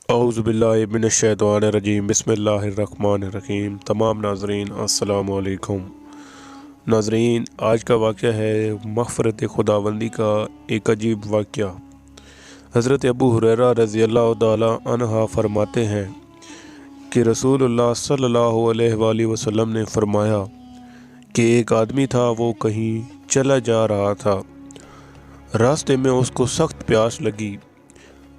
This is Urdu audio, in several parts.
اعوذ باللہ من الشیطان الرجیم بسم اللہ الرحمن الرحیم۔ تمام ناظرین السلام علیکم۔ ناظرین، آج کا واقعہ ہے مغفرت خداوندی کا ایک عجیب واقعہ۔ حضرت ابو ہریرہ رضی اللہ تعالی عنہ فرماتے ہیں کہ رسول اللہ صلی اللہ علیہ وآلہ وسلم نے فرمایا کہ ایک آدمی تھا، وہ کہیں چلا جا رہا تھا۔ راستے میں اس کو سخت پیاس لگی۔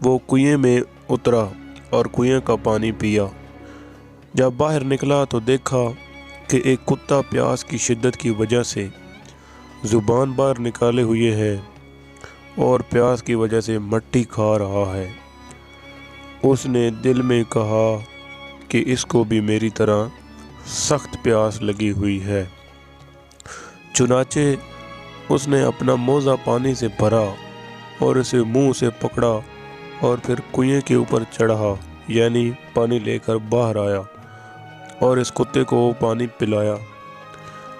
وہ کنویں میں اترا اور کنویں کا پانی پیا۔ جب باہر نکلا تو دیکھا کہ ایک کتا پیاس کی شدت کی وجہ سے زبان باہر نکالے ہوئے ہے اور پیاس کی وجہ سے مٹی کھا رہا ہے۔ اس نے دل میں کہا کہ اس کو بھی میری طرح سخت پیاس لگی ہوئی ہے۔ چنانچہ اس نے اپنا موزہ پانی سے بھرا اور اسے منہ سے پکڑا اور پھر کنویں کے اوپر چڑھا، یعنی پانی لے کر باہر آیا اور اس کتے کو پانی پلایا۔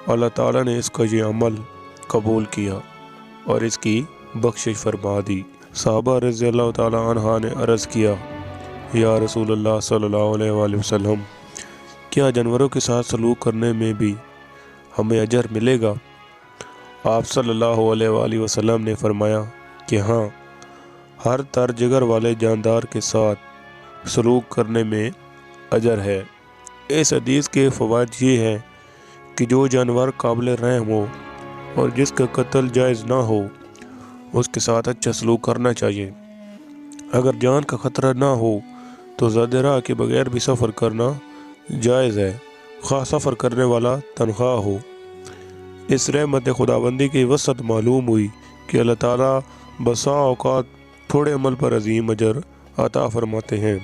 اللہ تعالیٰ نے اس کا یہ عمل قبول کیا اور اس کی بخشش فرما دی۔ صحابہ رضی اللہ تعالیٰ عنہ نے عرض کیا، یا رسول اللہ صلی اللہ علیہ وآلہ وسلم، کیا جانوروں کے ساتھ سلوک کرنے میں بھی ہمیں اجر ملے گا؟ آپ صلی اللہ علیہ وآلہ وسلم نے فرمایا کہ ہاں، ہر تر جگر والے جاندار کے ساتھ سلوک کرنے میں اجر ہے۔ اس حدیث کے فوائد یہ ہیں کہ جو جانور قابل رحم ہو اور جس کا قتل جائز نہ ہو، اس کے ساتھ اچھا سلوک کرنا چاہیے۔ اگر جان کا خطرہ نہ ہو تو زیادہ راہ کے بغیر بھی سفر کرنا جائز ہے، خواہ سفر کرنے والا تنہا ہو۔ اس رحمت خداوندی کی وسعت معلوم ہوئی کہ اللہ تعالیٰ بسا اوقات تھوڑے عمل پر عظیم اجر عطا فرماتے ہیں۔